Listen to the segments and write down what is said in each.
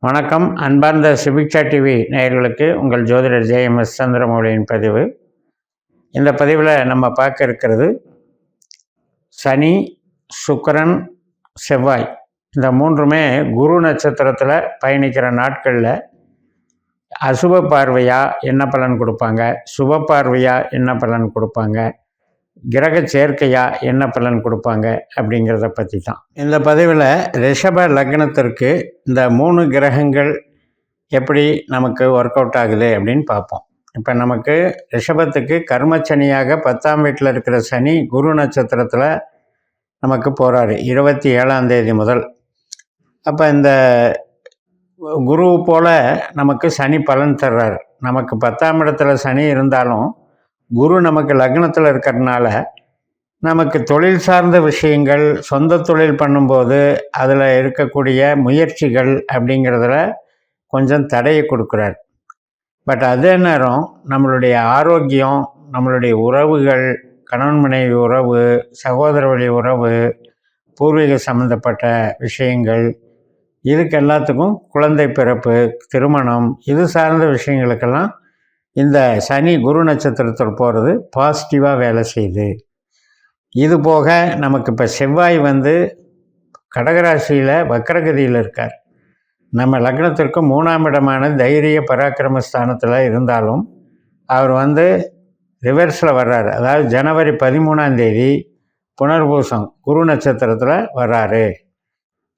வணக்கம். அன்பார்ந்த சுபிக்ஷா டிவி நேயர்களுக்கு உங்கள் ஜோதிடர் ஜேஎம்எஸ் சந்திரமௌலியின் பதிவு. இந்த பதிவில் நம்ம பார்க்க இருக்கிறது சனி, சுக்கிரன், செவ்வாய் இந்த மூன்றுமே குரு நட்சத்திரத்தில் பயணிக்கிற நாட்களில் அசுப பார்வையாக என்ன பலன் கொடுப்பாங்க, சுப பார்வையாக என்ன பலன் கொடுப்பாங்க, கிரக சேர்க்கையாக என்ன பலன் கொடுப்பாங்க அப்படிங்கிறத பற்றி தான் இந்த பதிவில். ரிஷப லக்னத்திற்கு இந்த 3 கிரகங்கள் எப்படி நமக்கு ஒர்க் அவுட் ஆகுது அப்படின்னு பார்ப்போம். இப்போ நமக்கு ரிஷபத்துக்கு கர்மச்சனியாக 10ஆம் வீட்டில் இருக்கிற சனி குரு நட்சத்திரத்தில் நமக்கு போகிறாரு 27ஆம் தேதி முதல். அப்போ இந்த குரு போல் நமக்கு சனி பலன் தர்றாரு. நமக்கு 10ஆம் இடத்துல சனி இருந்தாலும் குரு நமக்கு லக்னத்தில் இருக்கிறதுனால நமக்கு தொழில் சார்ந்த விஷயங்கள், சொந்த தொழில் பண்ணும்போது அதில் இருக்கக்கூடிய முயற்சிகள் அப்படிங்கிறதுல கொஞ்சம் தடையை கொடுக்குறார். பட் அதே நேரம் நம்மளுடைய ஆரோக்கியம், நம்மளுடைய உறவுகள், கணவன் மனைவி உறவு, சகோதர வழி உறவு, பூர்வீக சம்மந்தப்பட்ட விஷயங்கள், இதுக்கு எல்லாத்துக்கும் குழந்தை பிறப்பு, திருமணம், இது சார்ந்த விஷயங்களுக்கெல்லாம் இந்த சனி குரு நட்சத்திரத்தில் போகிறது பாசிட்டிவாக வேலை செய்யுது. இது போக நமக்கு இப்போ செவ்வாய் கடகராசியில் வக்கரகதியில் இருக்கார். நம்ம லக்னத்திற்கு 3ஆம் இடமான தைரிய பராக்கிரம ஸ்தானத்தில் இருந்தாலும் அவர் ரிவர்ஸில் வர்றாரு. அதாவது ஜனவரி 13ஆம் தேதி புனர்பூசம் குரு நட்சத்திரத்தில் வர்றாரு.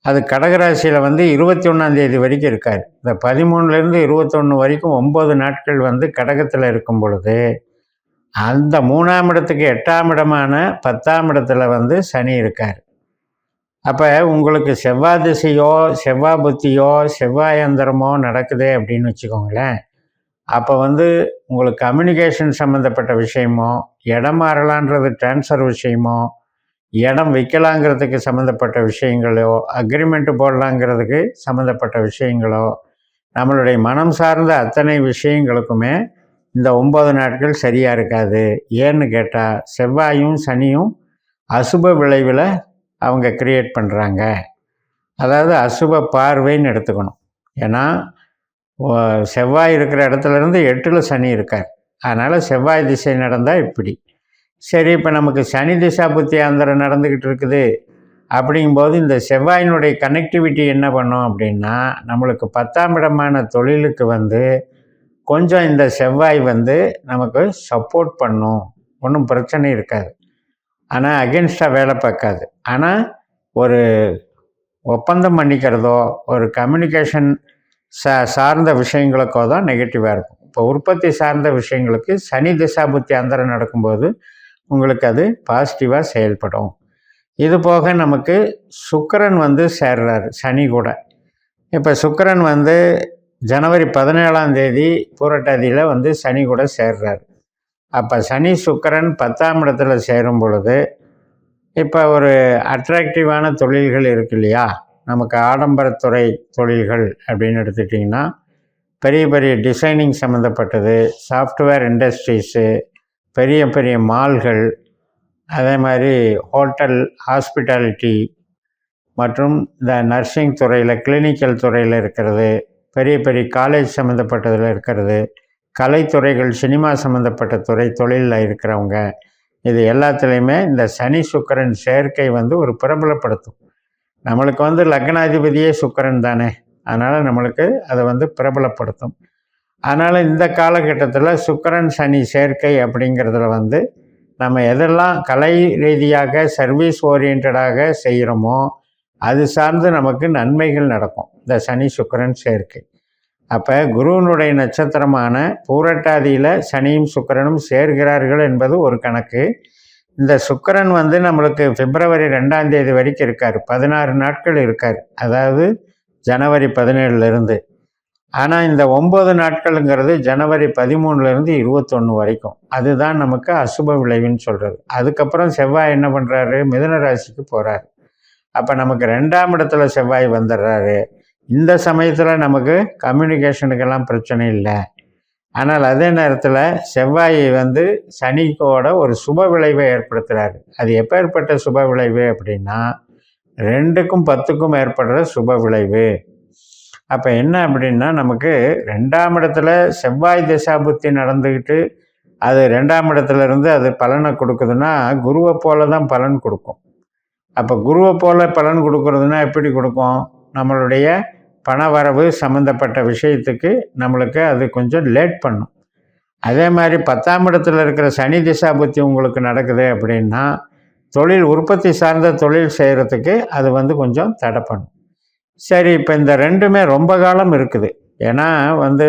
அது கடகராசியில் 21ஆம் தேதி வரைக்கும் இருக்கார். இந்த 13லேருந்து 21 வரைக்கும் 9 நாட்கள் கடகத்தில் இருக்கும் பொழுது அந்த 3ஆம் இடத்துக்கு 8ஆம் இடமான 10ஆம் இடத்துல சனி இருக்கார். அப்போ உங்களுக்கு செவ்வாய் திசையோ, செவ்வாய் புத்தியோ, செவ்வாய் அந்தரமோ நடக்குது அப்படின்னு வச்சுக்கோங்களேன். அப்போ உங்களுக்கு கம்யூனிகேஷன் சம்மந்தப்பட்ட விஷயமோ, இடம் மாறலான்றது டிரான்ஸ்ஃபர் விஷயமோ, இடம் வைக்கலாங்கிறதுக்கு சம்மந்தப்பட்ட விஷயங்களோ, அக்ரிமெண்ட்டு போடலாங்கிறதுக்கு சம்மந்தப்பட்ட விஷயங்களோ, நம்மளுடைய மனம் சார்ந்த அத்தனை விஷயங்களுக்குமே இந்த 9 நாட்கள் சரியாக இருக்காது. ஏன்னு கேட்டால் செவ்வாயும் சனியும் அசுப விளைவில் அவங்க கிரியேட் பண்ணுறாங்க. அதாவது அசுப பார்வைன்னு எடுத்துக்கணும். ஏன்னா செவ்வாய் இருக்கிற இடத்துலேருந்து 8ல் சனி இருக்கார். அதனால் செவ்வாய் திசை நடந்தால் இப்படி சரி. இப்போ நமக்கு சனி திசா புத்தி அந்தரம் நடந்துக்கிட்டு இருக்குது. அப்படிங்கும்போது இந்த செவ்வாயினுடைய கனெக்டிவிட்டி என்ன பண்ணோம் அப்படின்னா, நம்மளுக்கு 10ஆம் இடமான தொழிலுக்கு கொஞ்சம் இந்த செவ்வாய் நமக்கு சப்போர்ட் பண்ணும். ஒன்றும் பிரச்சனை இருக்காது. ஆனால் அகென்ஸ்டாக வேலை பார்க்காது. ஆனால் ஒரு ஒப்பந்தம் பண்ணிக்கிறதோ, ஒரு கம்யூனிகேஷன் சார்ந்த விஷயங்களுக்கோ தான் நெகட்டிவாக இருக்கும். இப்போ உற்பத்தி சார்ந்த விஷயங்களுக்கு சனி திசா புத்தி அந்தரம் நடக்கும்போது உங்களுக்கு அது பாசிட்டிவாக செயல்படும். இது போக நமக்கு சுக்கிரன் சேர்றாரு சனி கூட. இப்போ சுக்கிரன் ஜனவரி 17ஆம் தேதி பூரட்டாதியில் சனி கூட சேர்றாரு. அப்போ சனி சுக்கிரன் 10ஆம் இடத்துல சேரும் பொழுது இப்போ ஒரு அட்ராக்டிவான தொழில்கள் இருக்கு இல்லையா, நமக்கு ஆடம்பரத்துறை தொழில்கள் அப்படின்னு எடுத்துட்டிங்கன்னா பெரிய பெரிய டிசைனிங் சம்மந்தப்பட்டது, சாஃப்ட்வேர் இண்டஸ்ட்ரீஸு, பெரிய பெரிய மால்கள், அதே மாதிரி ஹோட்டல், ஹாஸ்பிட்டாலிட்டி மற்றும் இந்த நர்சிங் துறையில், கிளினிக்கல் துறையில் இருக்கிறது, பெரிய பெரிய காலேஜ் சம்மந்தப்பட்டதில் இருக்கிறது, கலைத்துறைகள், சினிமா சம்மந்தப்பட்ட துறை தொழிலில் இருக்கிறவங்க, இது எல்லாத்துலேயுமே இந்த சனி சுக்கிரன் சேர்க்கை ஒரு பிரபலப்படுத்தும். நம்மளுக்கு லக்னாதிபதியே சுக்கிரன் தானே, அதனால் நம்மளுக்கு அதை பிரபலப்படுத்தும். அதனால் இந்த காலகட்டத்தில் சுக்கிரன் சனி சேர்க்கை அப்படிங்கிறதுல நம்ம எதெல்லாம் கலை ரீதியாக சர்வீஸ் ஓரியன்டாக செய்கிறோமோ அது சார்ந்து நமக்கு நன்மைகள் நடக்கும் இந்த சனி சுக்கிரன் சேர்க்கை. அப்போ குருவினுடைய நட்சத்திரமான பூரட்டாதியில் சனியும் சுக்கிரனும் சேர்கிறார்கள் என்பது ஒரு கணக்கு. இந்த சுக்கிரன் நம்மளுக்கு பிப்ரவரி 2ஆம் தேதி வரைக்கும் இருக்கார். 16 நாட்கள் இருக்கார். அதாவது ஜனவரி 17லேருந்து. ஆனால் இந்த 9 நாட்களுங்கிறது ஜனவரி 13லேருந்து 21 வரைக்கும். அதுதான் நமக்கு அசுப விளைவுன்னு சொல்கிறது. அதுக்கப்புறம் செவ்வாய் என்ன பண்ணுறாரு, மிதுன ராசிக்கு போகிறார். அப்போ நமக்கு 2ஆம் இடத்துல செவ்வாய் வந்துடுறாரு. இந்த சமயத்தில் நமக்கு கம்யூனிகேஷனுக்கெல்லாம் பிரச்சனை இல்லை. ஆனால் அதே நேரத்தில் செவ்வாய் சனிக்கோட ஒரு சுப விளைவை ஏற்படுத்துகிறாரு. அது எப்பேற்பட்ட சுப விளைவு அப்படின்னா 2க்கும் 10க்கும் ஏற்படுற சுப விளைவு. அப்போ என்ன அப்படின்னா, நமக்கு 2ஆம் இடத்துல செவ்வாய் தசாபுத்தி நடந்துக்கிட்டு அது 2ஆம் இடத்துல இருந்து அது பலனை கொடுக்குதுன்னா, குருவை போல தான் பலன் கொடுக்கும். அப்போ குருவை போல பலன் கொடுக்குறதுனா எப்படி கொடுக்கும்? நம்மளுடைய பணவரவு சம்மந்தப்பட்ட விஷயத்துக்கு நம்மளுக்கு அது கொஞ்சம் லேட் பண்ணும். அதே மாதிரி 10ஆம் இடத்துல இருக்கிற சனி திசாபுத்தி உங்களுக்கு நடக்குது அப்படின்னா, தொழில் உற்பத்தி சார்ந்த தொழில் செய்கிறதுக்கு அது வந்து கொஞ்சம் தடை பண்ணும். சரி, இப்போ இந்த 2மே ரொம்ப காலம் இருக்குது. ஏன்னா வந்து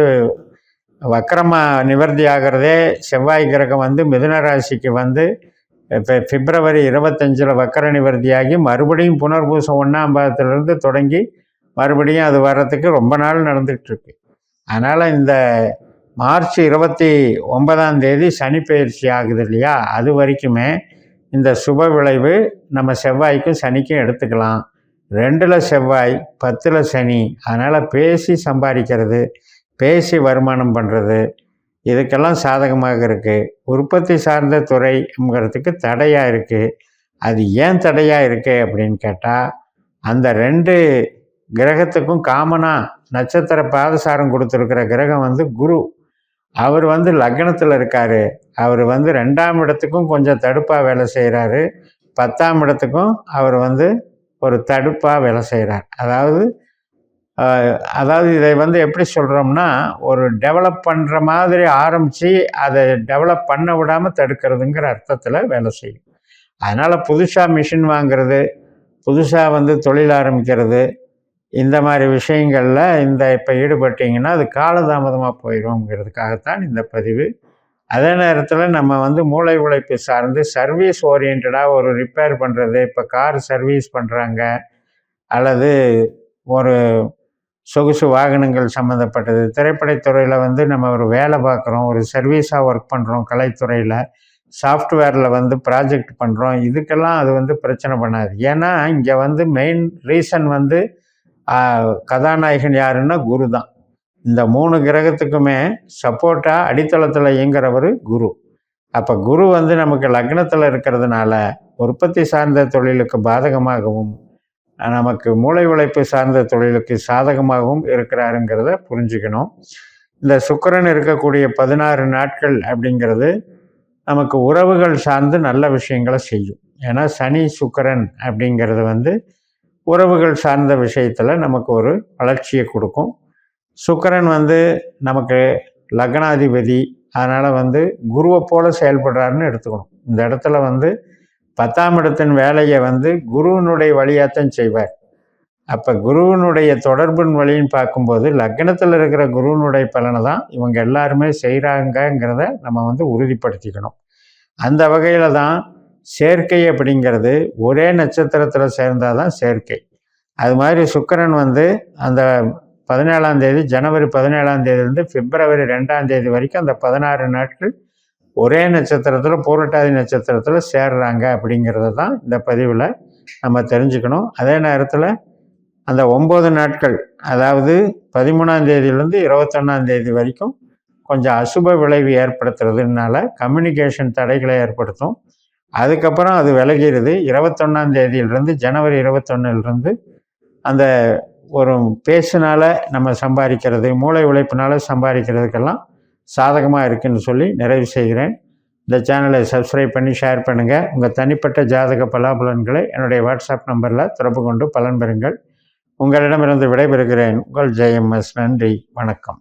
வக்கரமாக நிவர்த்தி ஆகிறதே செவ்வாய் கிரகம் வந்து மிதுன ராசிக்கு வந்து இப்போ பிப்ரவரி 25 வக்கர நிவர்த்தியாகி மறுபடியும் புனர்பூசம் 1ஆம் பாதத்திலிருந்து தொடங்கி மறுபடியும் அது வர்றதுக்கு ரொம்ப நாள் நடந்துகிட்ருக்கு. அதனால் இந்த மார்ச் 29ஆம் தேதி சனி பயிற்சி ஆகுது இல்லையா, அது வரைக்குமே இந்த சுப விளைவு நம்ம செவ்வாய்க்கும் சனிக்கும் எடுத்துக்கலாம். 2ல் செவ்வாய் 10ல் சனி. அதனால் பேசி சம்பாதிக்கிறது, பேசி வருமானம் பண்ணுறது, இதுக்கெல்லாம் சாதகமாக இருக்குது. உற்பத்தி சார்ந்த துறைங்கிறதுக்கு தடையாக இருக்குது. அது ஏன் தடையாக இருக்குது அப்படின்னு கேட்டால், அந்த 2 கிரகத்துக்கும் காமனாக நட்சத்திர பாதசாரம் கொடுத்துருக்கிற கிரகம் வந்து குரு. அவர் வந்து லக்னத்தில் இருக்கார். அவர் வந்து 2ஆம் இடத்துக்கும் கொஞ்சம் தடுப்பாக வேலை செய்கிறாரு. 10ஆம் இடத்துக்கும் அவர் வந்து ஒரு தடுப்பாக வேலை செய்கிறார். அதாவது இதை வந்து எப்படி சொல்கிறோம்னா, ஒரு டெவலப் பண்ணுற மாதிரி ஆரம்பித்து அதை டெவலப் பண்ண விடாமல் தடுக்கிறதுங்கிற அர்த்தத்தில் வேலை செய்யும். அதனால் புதுசாக மிஷின் வாங்கிறது, புதுசாக வந்து தொழில் ஆரம்பிக்கிறது, இந்த மாதிரி விஷயங்களில் இப்போ ஈடுபட்டிங்கன்னா அது காலதாமதமாக போயிடும்ங்கிறதுக்காகத்தான் இந்த பதிவு. அதே நேரத்தில் நம்ம வந்து மூளை உழைப்பு சார்ந்து சர்வீஸ் ஓரியன்டாக ஒரு ரிப்பேர் பண்ணுறது, இப்போ கார் சர்வீஸ் பண்ணுறாங்க, அல்லது ஒரு சொகுசு வாகனங்கள் சம்மந்தப்பட்டது, திரைப்படத்துறையில் வந்து நம்ம ஒரு வேலை பார்க்குறோம், ஒரு சர்வீஸாக ஒர்க் பண்ணுறோம், கலைத்துறையில் சாஃப்ட்வேரில் வந்து ப்ராஜெக்ட் பண்ணுறோம், இதுக்கெல்லாம் அது வந்து பிரச்சனை பண்ணாது. ஏன்னா இங்கே வந்து மெயின் ரீசன் வந்து கதாநாயகன் யாருன்னா குரு தான். இந்த 3 கிரகத்துக்குமே சப்போர்ட்டாக அடித்தளத்தில் இயங்குறவர் குரு. அப்போ குரு வந்து நமக்கு லக்னத்தில் இருக்கிறதுனால உற்பத்தி சார்ந்த தொழிலுக்கு பாதகமாகவும் நமக்கு மூளை உழைப்பு சார்ந்த தொழிலுக்கு சாதகமாகவும் இருக்கிறாருங்கிறத புரிஞ்சுக்கணும். இந்த சுக்கிரன் இருக்கக்கூடிய 16 நாட்கள் அப்படிங்கிறது நமக்கு உறவுகள் சார்ந்து நல்ல விஷயங்களை செய்யும். ஏன்னா சனி சுக்கிரன் அப்படிங்கிறது வந்து உறவுகள் சார்ந்த விஷயத்தில் நமக்கு ஒரு வளர்ச்சியை கொடுக்கும். சுக்கிரன் வந்து நமக்கு லக்னாதிபதி, அதனால் வந்து குருவை போல செயல்படுறாருன்னு எடுத்துக்கணும். இந்த இடத்துல வந்து 10ஆம் இடத்தின் வேலையை வந்து குருவினுடைய வழியாகத்தான் செய்வார். அப்போ குருவினுடைய தொடர்பின் வழின்னு பார்க்கும்போது லக்னத்தில் இருக்கிற குருவினுடைய பலனை தான் இவங்க எல்லாருமே செய்கிறாங்கங்கிறத நம்ம வந்து உறுதிப்படுத்திக்கணும். அந்த வகையில் தான் சேர்க்கை அப்படிங்கிறது ஒரே நட்சத்திரத்தில் சேர்ந்தால் தான் சேர்க்கை. அது மாதிரி சுக்கிரன் வந்து அந்த 17ஆம் தேதி, ஜனவரி 17ஆம் தேதியிலேருந்து பிப்ரவரி 2ஆம் தேதி வரைக்கும் அந்த 16 நாட்கள் ஒரே நட்சத்திரத்தில் பூரட்டாதி நட்சத்திரத்தில் சேர்றாங்க அப்படிங்கிறத தான் இந்த பதிவில் நம்ம தெரிஞ்சுக்கணும். அதே நேரத்தில் அந்த 9 நாட்கள், அதாவது 13ஆம் தேதியிலேருந்து 21ஆம் தேதி வரைக்கும் கொஞ்சம் அசுப விளைவு ஏற்படுத்துறதுனால கம்யூனிகேஷன் தடைகளை ஏற்படுத்தும். அதுக்கப்புறம் அது விலகிறது. 21ஆம் தேதியிலிருந்து, ஜனவரி 21லேருந்து அந்த ஒரு பேசுனால நம்ம சம்பாதிக்கிறது, மூளை உழைப்பினால் சம்பாதிக்கிறதுக்கெல்லாம் சாதகமாக இருக்குதுன்னு சொல்லி நிறைவு செய்கிறேன். இந்த சேனலை சப்ஸ்கிரைப் பண்ணி ஷேர் பண்ணுங்கள். உங்கள் தனிப்பட்ட ஜாதக பலாபலன்களை என்னுடைய வாட்ஸ்அப் நம்பரில் தொடர்பு கொண்டு பலன் பெறுங்கள். உங்களிடமிருந்து விடைபெறுகிறேன். உங்கள் ஜெயம்எஸ். நன்றி, வணக்கம்.